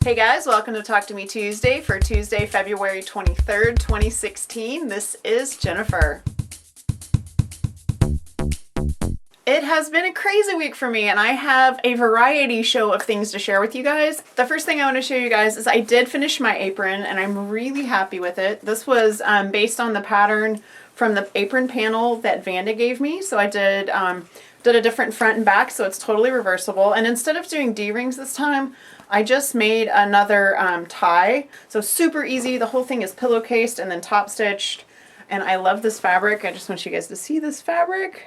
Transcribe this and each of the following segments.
Hey guys, welcome to Talk to Me Tuesday for Tuesday, February 23rd, 2016. This is Jennifer. It has been a crazy week for me, and I have a variety show of things to share with you guys. The first thing I want to show you guys is I did finish my apron, and I'm really happy with it. This was based on the pattern from the apron panel that Vanda gave me. So I did a different front and back, so it's totally reversible. And instead of doing D-rings this time, I just made another tie. So super easy. The whole thing is pillowcased and then top stitched. And I love this fabric. I just want you guys to see this fabric.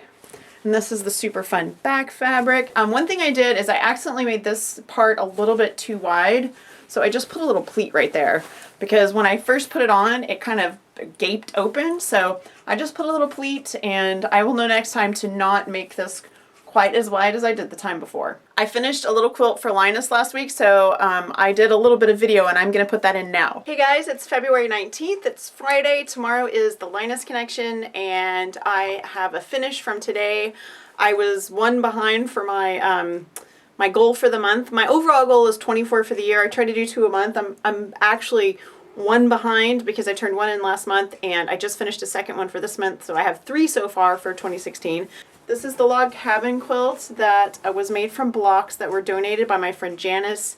And this is the super fun back fabric. One thing I did is I accidentally made this part a little bit too wide. So I just put a little pleat right there because when I first put it on, it kind of gaped open. So I just put a little pleat, and I will know next time to not make this quite as wide as I did the time before. I finished a little quilt for Linus last week, so I did a little bit of video, and I'm going to put that in now. Hey guys, it's February 19th. It's Friday. Tomorrow is the Linus connection, and I have a finish from today. I was one behind for my my goal for the month. My overall goal is 24 for the year. I try to do 2 a month. I'm actually one behind because I turned one in last month, and I just finished a second one for this month, so I have 3 so far for 2016. This is the log cabin quilt that was made from blocks that were donated by my friend Janice.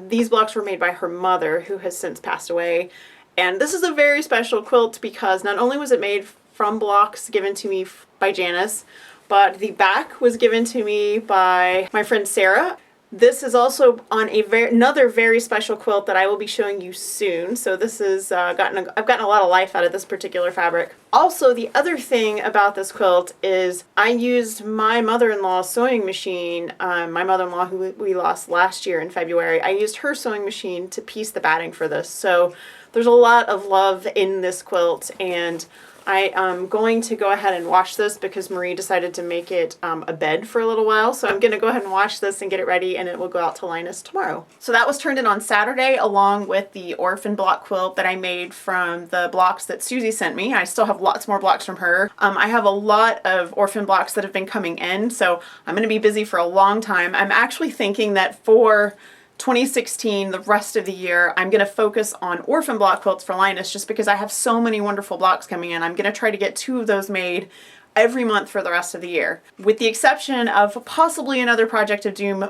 These blocks were made by her mother, who has since passed away. And this is a very special quilt because not only was it made from blocks given to me by Janice, but the back was given to me by my friend Sarah. This is also on another very special quilt that I will be showing you soon. So this is I've gotten a lot of life out of this particular fabric. Also, the other thing about this quilt is I used my mother-in-law's sewing machine. My mother-in-law, who we lost last year in February, I used her sewing machine to piece the batting for this. So there's a lot of love in this quilt, and I am going to go ahead and wash this because Marie decided to make it a bed for a little while. So I'm going to go ahead and wash this and get it ready, and it will go out to Linus tomorrow. So that was turned in on Saturday along with the orphan block quilt that I made from the blocks that Susie sent me. I still have lots more blocks from her. I have a lot of orphan blocks that have been coming in, so I'm going to be busy for a long time. I'm actually thinking that for 2016, the rest of the year, I'm going to focus on orphan block quilts for Linus just because I have so many wonderful blocks coming in. I'm going to try to get 2 of those made every month for the rest of the year, with the exception of possibly another Project of Doom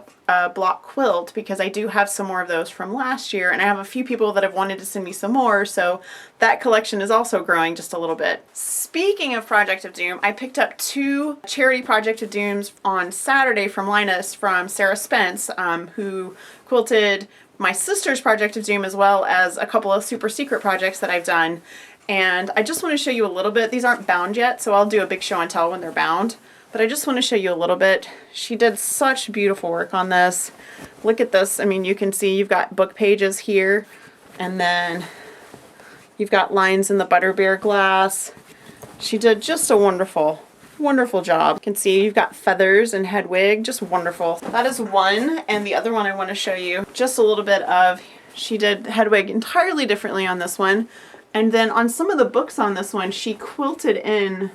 block quilt, because I do have some more of those from last year, and I have a few people that have wanted to send me some more, so that collection is also growing just a little bit. Speaking of Project of Doom, I picked up 2 charity Project of Dooms on Saturday from Linus from Sarah Spence, who quilted my sister's Project of Doom as well as a couple of super secret projects that I've done. And I just want to show you a little bit. These aren't bound yet, so I'll do a big show and tell when they're bound. But I just want to show you a little bit. She did such beautiful work on this. Look at this. I mean, you can see you've got book pages here, and then you've got lines in the butterbeer glass. She did just a wonderful job. You can see you've got feathers and head wig, just wonderful. That is one, and the other one I want to show you just a little bit of. She did head wig entirely differently on this one. And then on some of the books on this one, she quilted in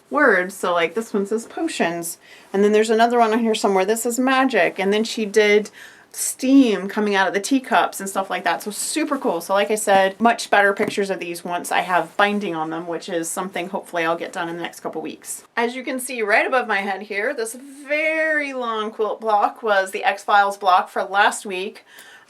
words. So like this one says potions. And then there's another one on here somewhere that says magic. And then she did steam coming out of the teacups and stuff like that. So super cool. So like I said, much better pictures of these once I have binding on them, which is something hopefully I'll get done in the next couple weeks. As you can see right above my head here, this very long quilt block was the X-Files block for last week.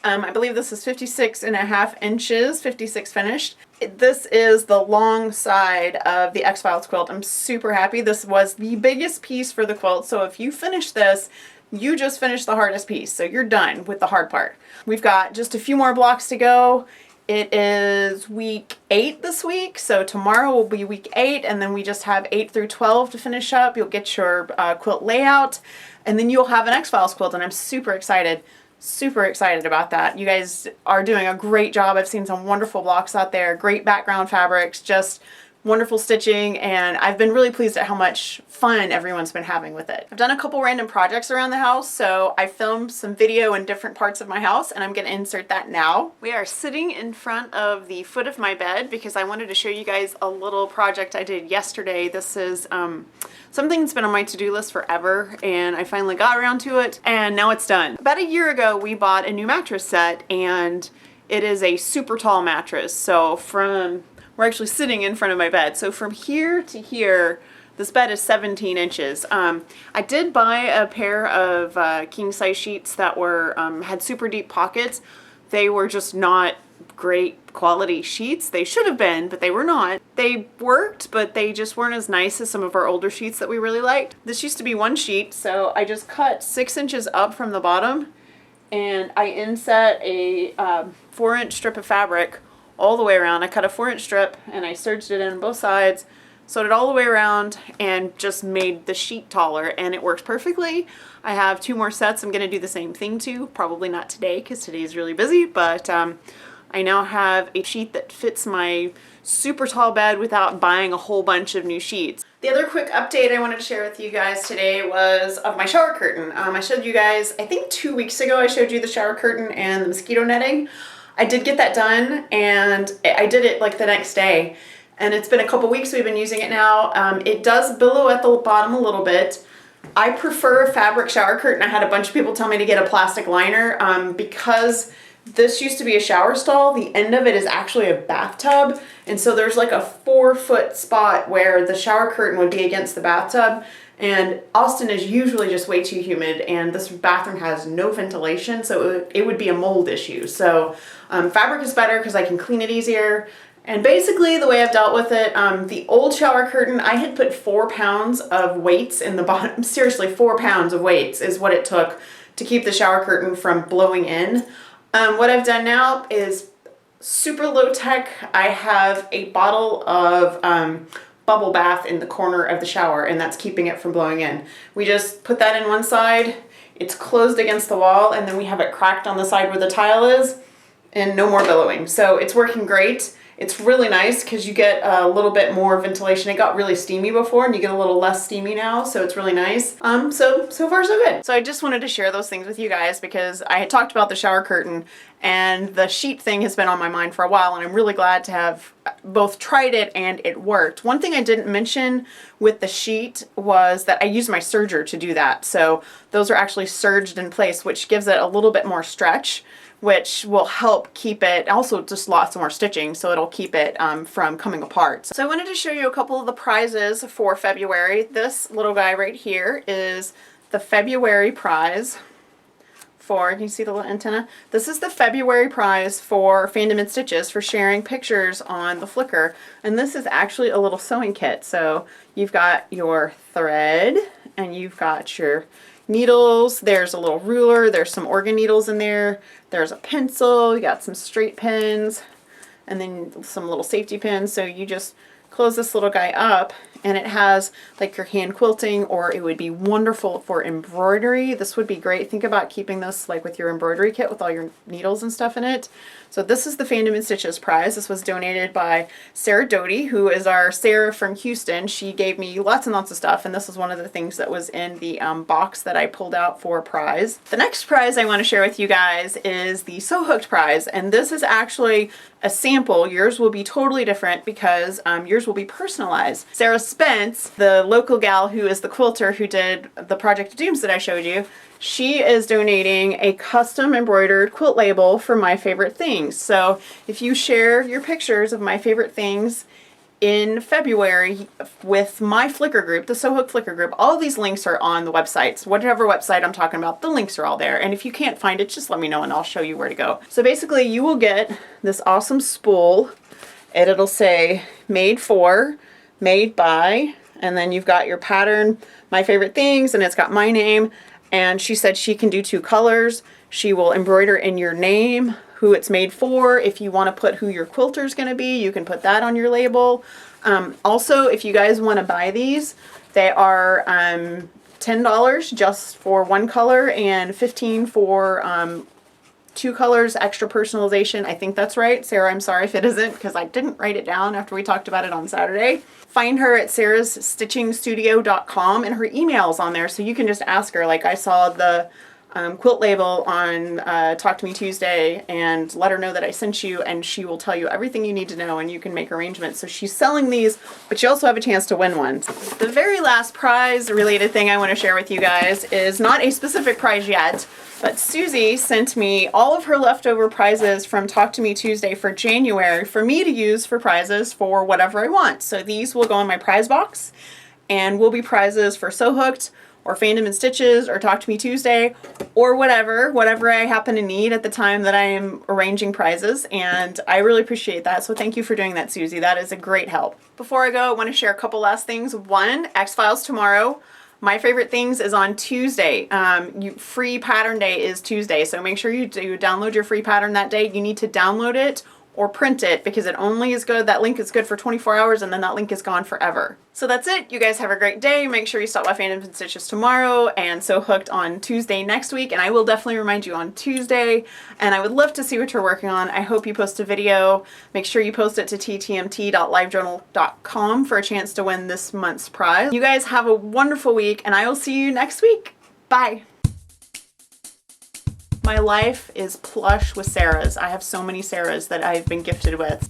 I believe this is 56.5 inches, 56 finished. This is the long side of the X-Files quilt. I'm super happy. This was the biggest piece for the quilt, so if you finish this, you just finished the hardest piece, so you're done with the hard part. We've got just a few more blocks to go. It is week 8 this week, so tomorrow will be week 8, and then we just have 8 through 12 to finish up. You'll get your quilt layout, and then you'll have an X-Files quilt, and I'm super excited. Super excited about that. You guys are doing a great job. I've seen some wonderful blocks out there, great background fabrics, just wonderful stitching, and I've been really pleased at how much fun everyone's been having with it. I've done a couple random projects around the house, so I filmed some video in different parts of my house, and I'm going to insert that now. We are sitting in front of the foot of my bed because I wanted to show you guys a little project I did yesterday. This is something that's been on my to-do list forever, and I finally got around to it, and now it's done. About a year ago, we bought a new mattress set, and it is a super tall mattress. So we're actually sitting in front of my bed. So from here to here, this bed is 17 inches. I did buy a pair of king size sheets that were had super deep pockets. They were just not great quality sheets. They should have been, but they were not. They worked, but they just weren't as nice as some of our older sheets that we really liked. This used to be one sheet, so I just cut 6 inches up from the bottom, and I inset a 4-inch strip of fabric all the way around. I cut a 4-inch strip and I serged it in both sides, sewed it all the way around, and just made the sheet taller, and it works perfectly. I have 2 more sets I'm going to do the same thing to. Probably not today because today is really busy, but I now have a sheet that fits my super tall bed without buying a whole bunch of new sheets. The other quick update I wanted to share with you guys today was of my shower curtain. I showed you guys, I think 2 weeks ago, I showed you the shower curtain and the mosquito netting. I did get that done, and I did it like the next day, and it's been a couple weeks we've been using it now. It does billow at the bottom a little bit. I prefer a fabric shower curtain. I had a bunch of people tell me to get a plastic liner because this used to be a shower stall. The end of it is actually a bathtub, and so there's like a 4-foot spot where the shower curtain would be against the bathtub. And Austin is usually just way too humid, and this bathroom has no ventilation, so it would be a mold issue. So fabric is better because I can clean it easier. And basically the way I've dealt with it, the old shower curtain, I had put 4 pounds of weights in the bottom. Seriously, 4 pounds of weights is what it took to keep the shower curtain from blowing in. What I've done now is super low tech. I have a bottle of bubble bath in the corner of the shower, and that's keeping it from blowing in. We just put that in one side, it's closed against the wall, and then we have it cracked on the side where the tile is, and no more billowing. So it's working great. It's really nice because you get a little bit more ventilation. It got really steamy before, and you get a little less steamy now, so it's really nice. So far so good. So I just wanted to share those things with you guys because I had talked about the shower curtain, and the sheet thing has been on my mind for a while, and I'm really glad to have both tried it and it worked. One thing I didn't mention with the sheet was that I used my serger to do that. So those are actually serged in place, which gives it a little bit more stretch, which will help keep it, also just lots more stitching, so it'll keep it from coming apart. So I wanted to show you a couple of the prizes for February. This little guy right here is the February prize for, can you see the little antenna? This is the February prize for Fandom and Stitches for sharing pictures on the Flickr. And this is actually a little sewing kit. So you've got your thread, and you've got your needles, there's a little ruler, there's some organ needles in there, there's a pencil, you got some straight pins, and then some little safety pins. So you just close this little guy up, and it has like your hand quilting, or it would be wonderful for embroidery. This would be great. Think about keeping this like with your embroidery kit with all your needles and stuff in it. So this is the Fandom and Stitches prize. This was donated by Sarah Doty, who is our Sarah from Houston. She gave me lots and lots of stuff, and this is one of the things that was in the box that I pulled out for a prize. The next prize I want to share with you guys is the Sewhooked prize, and this is actually a sample. Yours will be totally different because yours will be personalized. Sarah Spence, the local gal who is the quilter who did the Project of Dooms that I showed you, she is donating a custom embroidered quilt label for My Favorite Things. So if you share your pictures of My Favorite Things in February with my Flickr group, the Sewhooked Flickr group, all of these links are on the websites. Whatever website I'm talking about, the links are all there. And if you can't find it, just let me know and I'll show you where to go. So basically you will get this awesome spool, and it'll say made for, made by, and then you've got your pattern, My Favorite Things, and it's got my name. And she said she can do 2 colors. She will embroider in your name, who it's made for. If you want to put who your quilter is going to be, you can put that on your label. Also, if you guys want to buy these, they are $10 just for one color and $15 for 2 colors, extra personalization. I think that's right. Sarah, I'm sorry if it isn't because I didn't write it down after we talked about it on Saturday. Find her at sarahsstitchingstudio.com, and her email's on there, so you can just ask her. Like, I saw the quilt label on Talk to Me Tuesday, and let her know that I sent you, and she will tell you everything you need to know, and you can make arrangements. So she's selling these, but you also have a chance to win one. The very last prize related thing I want to share with you guys is not a specific prize yet, but Susie sent me all of her leftover prizes from Talk to Me Tuesday for January for me to use for prizes for whatever I want. So these will go in my prize box and will be prizes for Sewhooked or Fandom and Stitches or Talk to Me Tuesday or whatever I happen to need at the time that I am arranging prizes, and I really appreciate that. So thank you for doing that, Susie. That is a great help. Before I go, I want to share a couple last things. One, X-Files tomorrow. My favorite things is on Tuesday. Free pattern day is Tuesday, so make sure you do download your free pattern that day. You need to download it or print it because it only is good, that link is good for 24 hours and then that link is gone forever. So that's it. You guys have a great day. Make sure you stop by Fandom and Stitches tomorrow and Sewhooked on Tuesday next week, and I will definitely remind you on Tuesday, and I would love to see what you're working on. I hope you post a video. Make sure you post it to ttmt.livejournal.com for a chance to win this month's prize. You guys have a wonderful week, and I will see you next week. Bye. My life is plush with Sarahs. I have so many Sarahs that I've been gifted with.